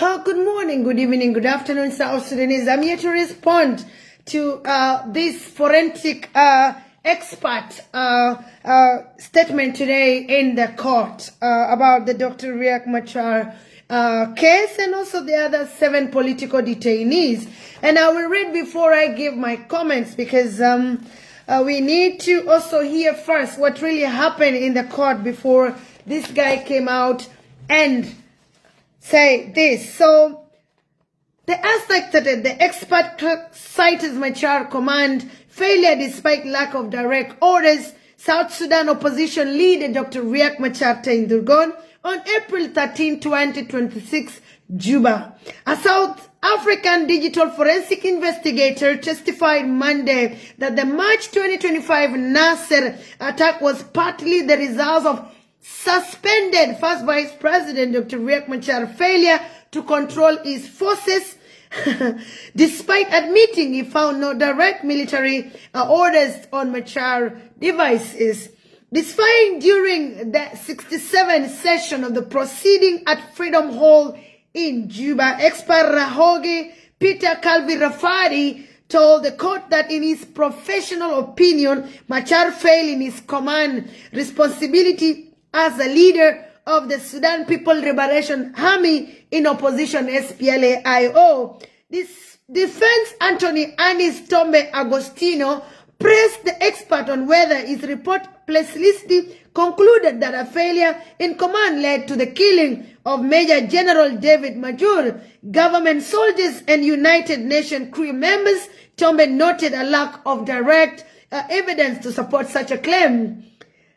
Good morning, good evening, good afternoon, South Sudanese. I'm here to respond to this forensic expert statement today in the court about the Dr. Riek Machar case and also the other 7 political detainees. And I will read before I give my comments because we need to also hear first what really happened in the court before this guy came out and say this. So the aspect that the expert cited Machar command failure despite lack of direct orders. South Sudan opposition leader Dr. Riek Machar Tendurgon on April 13, 2026, Juba. A South African digital forensic investigator testified Monday that the March 2025 Nasser attack was partly the result of suspended First Vice President Dr. Riek Machar failure to control his forces, despite admitting he found no direct military orders on Machar devices. Testifying during the 67th session of the proceeding at Freedom Hall in Juba, expert Rahogi Peter Calvi Rafadi told the court that in his professional opinion, Machar failed in his command responsibility as a leader of the Sudan People Liberation Army in opposition SPLA-IO. This defense attorney Anis Tombe Agostino pressed the expert on whether his report placitly concluded that a failure in command led to the killing of Major General David Majur, government soldiers and United Nations crew members. Tombe noted a lack of direct evidence to support such a claim.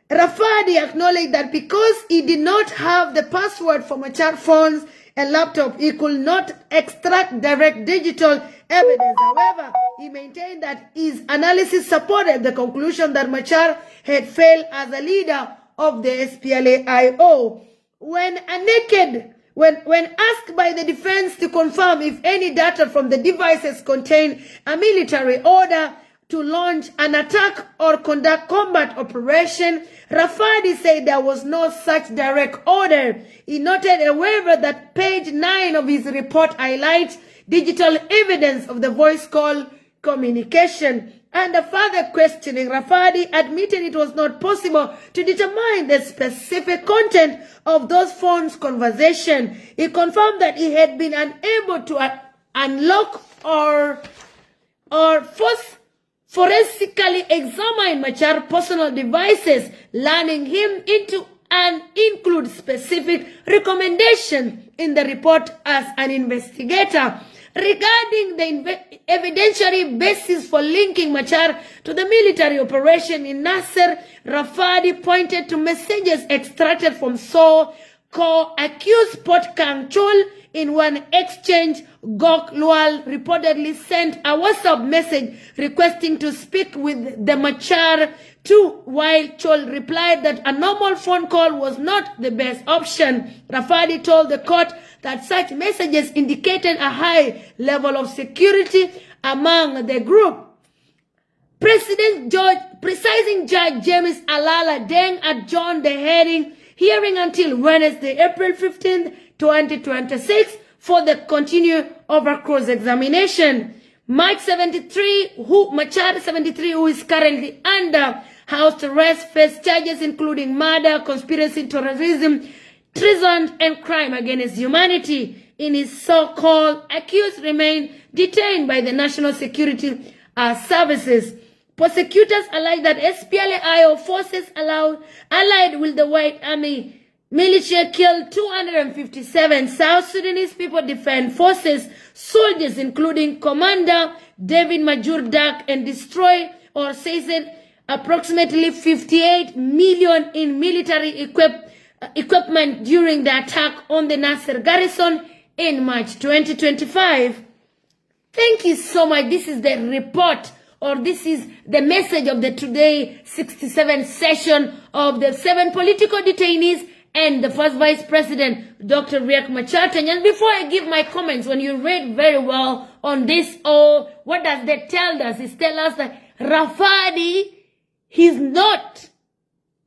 Rafadi acknowledged that because he did not have the password for Machar phones and laptop, he could not extract direct digital evidence. However, he maintained that his analysis supported the conclusion that Machar had failed as a leader of the SPLA-IO. When asked by the defense to confirm if any data from the devices contained a military order to launch an attack or conduct combat operation, Rafadi said there was no such direct order. He noted, however, that page 9 of his report highlights digital evidence of the voice call communication. Under further questioning, Rafadi admitted it was not possible to determine the specific content of those phones' conversation. He confirmed that he had been unable to unlock or forensically examine Machar's personal devices, learning him into and include specific recommendation in the report as an investigator. Regarding the evidentiary basis for linking Machar to the military operation in Nasser, Rafadi pointed to messages extracted from co-accused Port Kang Chol. In one exchange, Gok Lual reportedly sent a WhatsApp message requesting to speak with the Machar too, while Chol replied that a normal phone call was not the best option. Rafadi told the court that such messages indicated a high level of security among the group. Presiding Judge James Alala Deng adjourned the hearing until Wednesday, April 15th, 2026 for the continue over cross-examination. Machar 73, who is currently under house arrest, faced charges including murder, conspiracy, terrorism, treason, and crime against humanity. In his so-called accused remain detained by the National Security Services. Prosecutors allege that SPLA-IO forces allied with the White Army militia killed 257 South Sudanese People Defense Forces soldiers, including Commander David Majur Dak, and destroyed or seized approximately 58 million in military equipment during the attack on the Nasser garrison in March 2025. Thank you so much. This is the report, or this is the message of the today 67th session of the 7 political detainees and the First Vice President, Dr. Riek Machar. And before I give my comments, when you read very well on this, what does that tell us? It tells us that Rafadi, he's not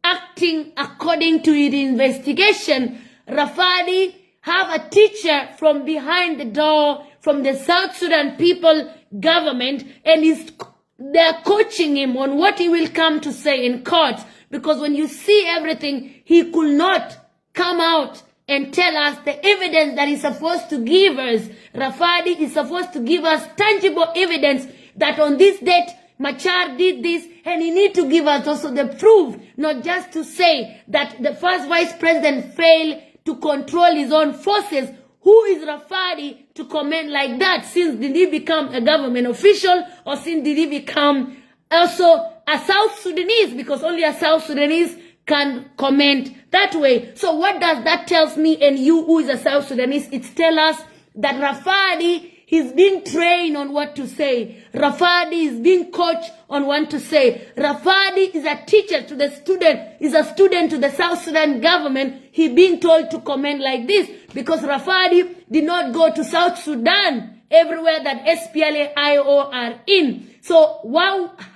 acting according to his investigation. Rafadi have a teacher from behind the door from the South Sudan people government, and they're coaching him on what he will come to say in court. Because when you see everything, he could not come out and tell us the evidence that he's supposed to give us. Rafadi is supposed to give us tangible evidence that on this date, Machar did this, and he need to give us also the proof, not just to say that the first vice president failed to control his own forces. Who is Rafadi to comment like that? Since did he become a government official, or since did he become also a South Sudanese? Because only a South Sudanese can comment that way. So what does that tells me and you who is a South Sudanese? It tells us that Rafadi, he's being trained on what to say. Rafadi is being coached on what to say. Rafadi is a teacher to the student, is a student to the South Sudan government. He being told to comment like this because Rafadi did not go to South Sudan everywhere that SPLA-IO are in. So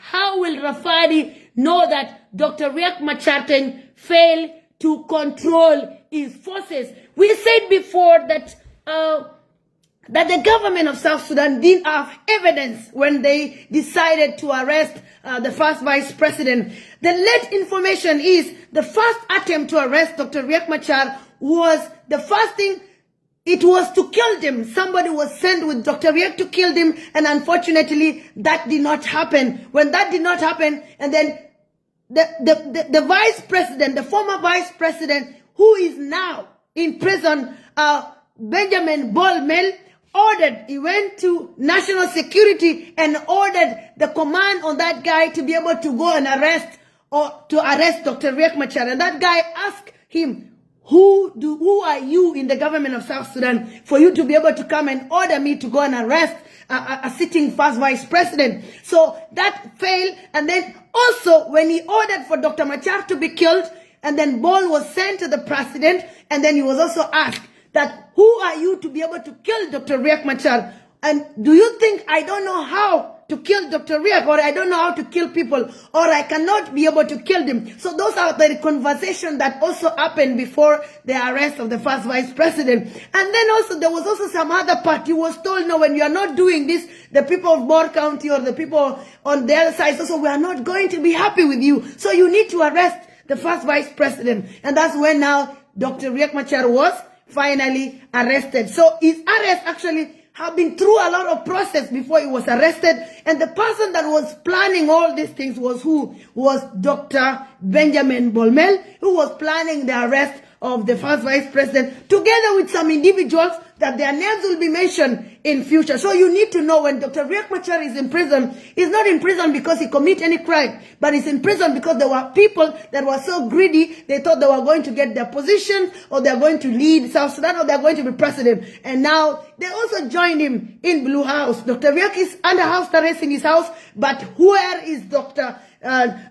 how will Rafadi know that Dr. Riek Machar failed to control his forces? We said before that the government of South Sudan didn't have evidence when they decided to arrest the first vice president. The late information is the first attempt to arrest Dr. Riek Machar was the first thing. It was to kill him. Somebody was sent with Dr. Riek to kill him, and unfortunately that did not happen. When that did not happen, and then the vice president, the former vice president, who is now in prison, Benjamin Bolmel, he went to national security and ordered the command on that guy to be able to go and arrest Dr. Riek Machar. And that guy asked him, who are you in the government of South Sudan for you to be able to come and order me to go and arrest a sitting first vice president? So that failed. And then also when he ordered for Dr. Machar to be killed, and then Bol was sent to the president, and then he was also asked that who are you to be able to kill Dr. Riek Machar? And do you think I don't know how to kill Dr. Riek, or I don't know how to kill people, or I cannot be able to kill them? So those are the conversations that also happened before the arrest of the first vice president. And then also there was also some other part. He was told, no, when you are not doing this, the people of Bor County or the people on the other side also, we are not going to be happy with you. So you need to arrest the first vice president. And that's when now Dr. Riek Machar was finally arrested. So his arrest actually have been through a lot of process before he was arrested. And the person that was planning all these things was who? Was Dr. Benjamin Bolmel, who was planning the arrest of the first vice president, together with some individuals that their names will be mentioned in future. So you need to know when Dr. Riek Machar is in prison, he's not in prison because he committed any crime, but he's in prison because there were people that were so greedy, they thought they were going to get their position, or they're going to lead South Sudan, or they're going to be president. And now they also joined him in Blue House. Dr. Riek is under house arrest in his house, but where is Dr.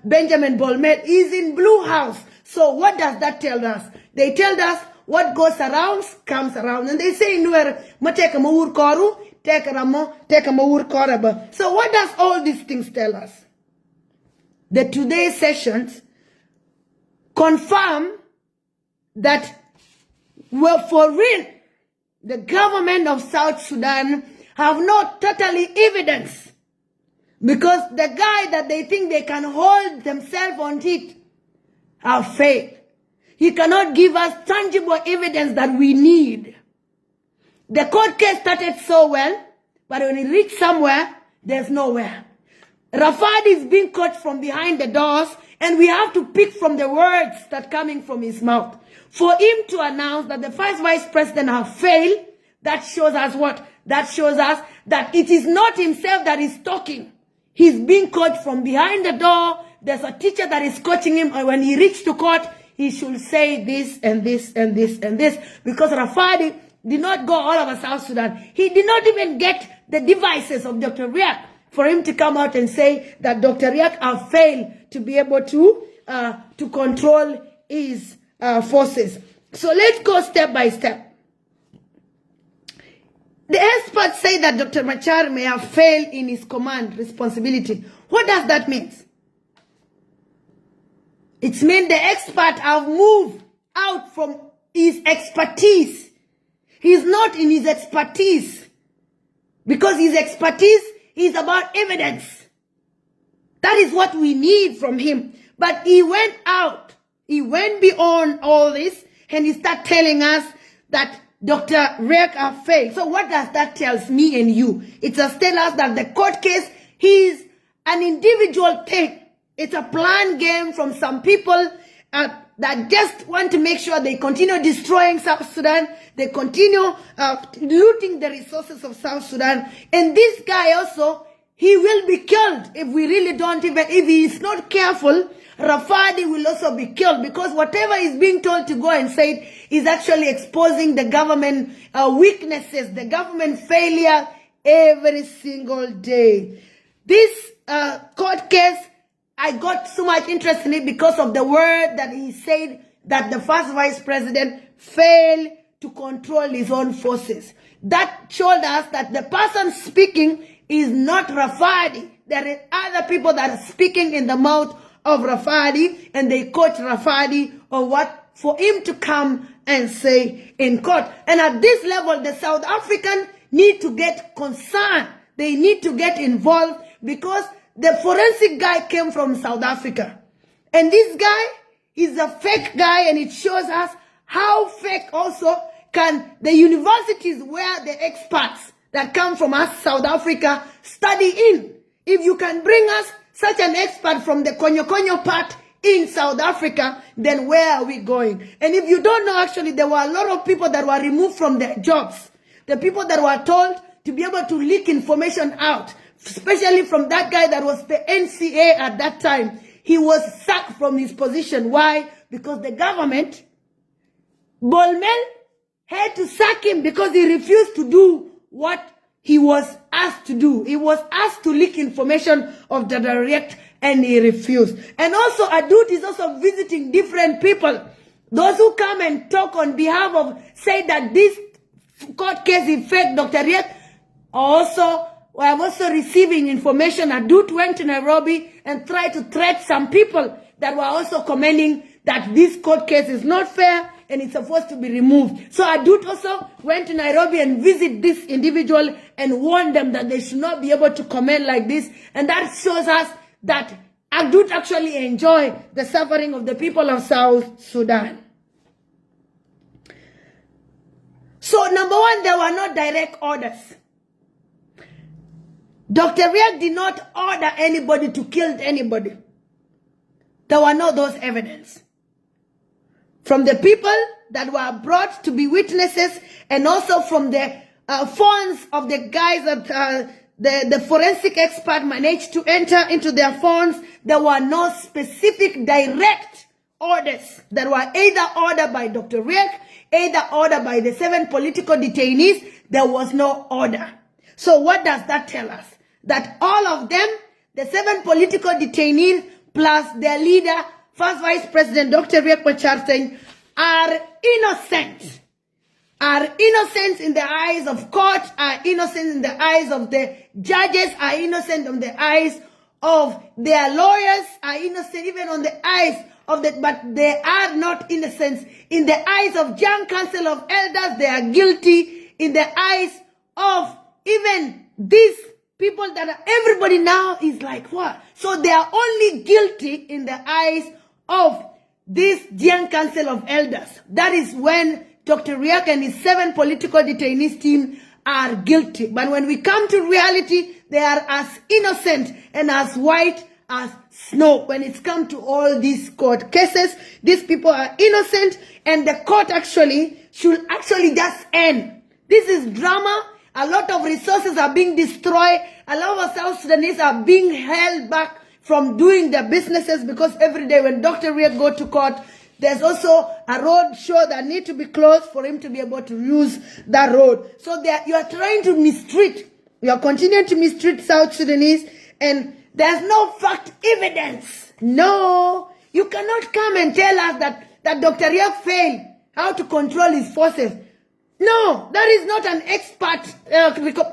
Benjamin Bolmel? Is in Blue House. So what does that tell us? They tell us what goes around comes around. And they say in where mateka mawur koru, teka mawur koraba. So what does all these things tell us? The today's sessions confirm that, well, for real, the government of South Sudan have not totally evidence, because the guy that they think they can hold themselves on it have failed. He cannot give us tangible evidence that we need. The court case started so well, but when it reached somewhere, there's nowhere. Rafadi is being caught from behind the doors, and we have to pick from the words that coming from his mouth. For him to announce that the first vice president have failed, that shows us what? That shows us that it is not himself that is talking. He's being caught from behind the door. There's a teacher that is coaching him, and when he reached to court, he should say this and this and this and this, because Rafadi did not go all over South Sudan. He did not even get the devices of Dr. Riek for him to come out and say that Dr. Riek have failed to be able to control his forces. So let's go step by step. The experts say that Dr. Machar may have failed in his command responsibility. What does that mean? It means the expert have moved out from his expertise He's not in his expertise. Because his expertise is about evidence. That is what we need from him. But he went out. He went beyond all this and he started telling us that Dr. Riek have failed. So what does that tell me and you? It does tell us that the court case is an individual thing. It's a planned game from some people that just want to make sure they continue destroying South Sudan. They continue looting the resources of South Sudan. And this guy also, he will be killed if we really don't even, if he is not careful. Rafadi will also be killed because whatever is being told to go and say is actually exposing the government weaknesses, the government failure every single day. This court case, I got so much interest in it because of the word that he said that the first vice president failed to control his own forces. That showed us that the person speaking is not Rafadi. There are other people that are speaking in the mouth of Rafadi, and they coach Rafadi on what for him to come and say in court. And at this level, the South African need to get concerned. They need to get involved because the forensic guy came from South Africa. And this guy is a fake guy, and it shows us how fake also can the universities where the experts that come from us, South Africa, study in. If you can bring us such an expert from the Konyo part in South Africa, then where are we going? And if you don't know, actually, there were a lot of people that were removed from their jobs. The people that were told to be able to leak information out, especially from that guy that was the NCA at that time. He was sacked from his position. Why? Because the government, Bolmel, had to sack him because he refused to do what he was asked to do. He was asked to leak information of the direct, and he refused. And also, Adut is also visiting different people. Those who come and talk on behalf of, say that this court case is fake, Dr. Riek, also, I am also receiving information. Adut went to Nairobi and tried to threat some people that were also commenting that this court case is not fair and it's supposed to be removed. So Adut also went to Nairobi and visit this individual and warned them that they should not be able to comment like this. And that shows us that Adut actually enjoy the suffering of the people of South Sudan. So number one, there were no direct orders. Dr. Riek did not order anybody to kill anybody. There were no those evidence. From the people that were brought to be witnesses, and also from the phones of the guys that the forensic expert managed to enter into their phones, there were no specific direct orders that were either ordered by Dr. Riek, either ordered by the 7 political detainees. There was no order. So what does that tell us? That all of them, the 7 political detainees plus their leader, First Vice President Dr. Riek Machar, are innocent. Are innocent in the eyes of court, are innocent in the eyes of the judges, are innocent in the eyes of their lawyers, are innocent even on the eyes of the, but they are not innocent in the eyes of Joint Council of Elders. They are guilty in the eyes of even these people that are, everybody now is like, what? So they are only guilty in the eyes of this Joint Council of Elders. That is when Dr. Riek and his 7 political detainees team are guilty. But when we come to reality, they are as innocent and as white as snow. When it's come to all these court cases, these people are innocent, and the court actually should actually just end. This is drama. A lot of resources are being destroyed. A lot of South Sudanese are being held back from doing their businesses because every day when Dr. Riek go to court, there's also a road show that need to be closed for him to be able to use that road. So you are trying to mistreat. You are continuing to mistreat South Sudanese, and there's no fact evidence. No, you cannot come and tell us that Dr. Riek failed how to control his forces. No, that is not an expert.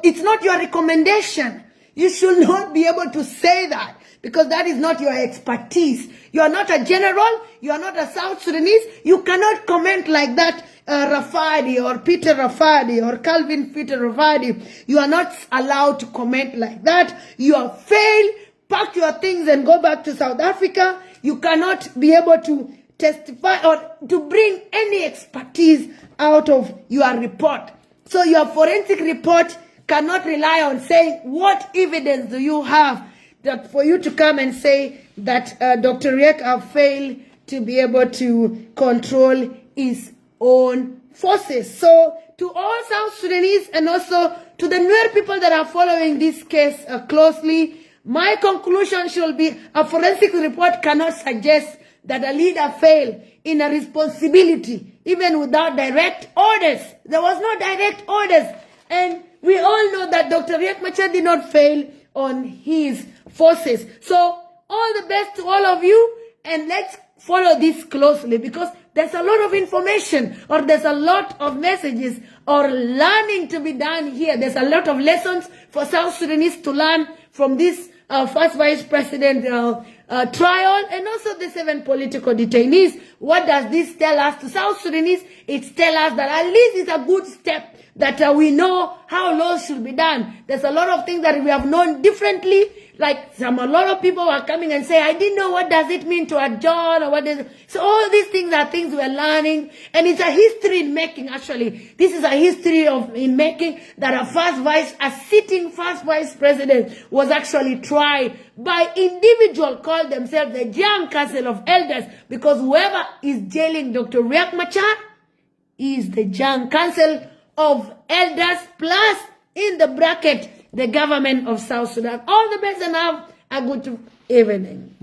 It's not your recommendation. You should not be able to say that because that is not your expertise. You are not a general. You are not a South Sudanese. You cannot comment like that Rafadi or Peter Rafadi or Calvin Peter Rafadi. You are not allowed to comment like that. You have failed. Pack your things and go back to South Africa. You cannot be able to testify or to bring any expertise out of your report. So your forensic report cannot rely on saying, what evidence do you have that for you to come and say that Dr. Riek failed to be able to control his own forces. So to all South Sudanese and also to the Nuer people that are following this case closely, my conclusion should be a forensic report cannot suggest that a leader failed in a responsibility, even without direct orders. There was no direct orders. And we all know that Dr. Riek Machar did not fail on his forces. So all the best to all of you, and let's follow this closely, because there's a lot of information, or there's a lot of messages or learning to be done here. There's a lot of lessons for South Sudanese to learn from this first vice president trial, and also the 7 political detainees. What does this tell us to South Sudanese? It tells us that at least it's a good step that we know how laws should be done. There's a lot of things that we have known differently. Like a lot of people are coming and say, I didn't know what does it mean to adjourn or what is it. So all these things are things we're learning, and it's a history in making. Actually, this is a history in making, that a sitting first vice president was actually tried by individuals called themselves the Jiang Council of Elders, because whoever is jailing Dr. Riek Machar is the Jiang Council of Elders, plus in the bracket the government of South Sudan. All the best and have a good evening.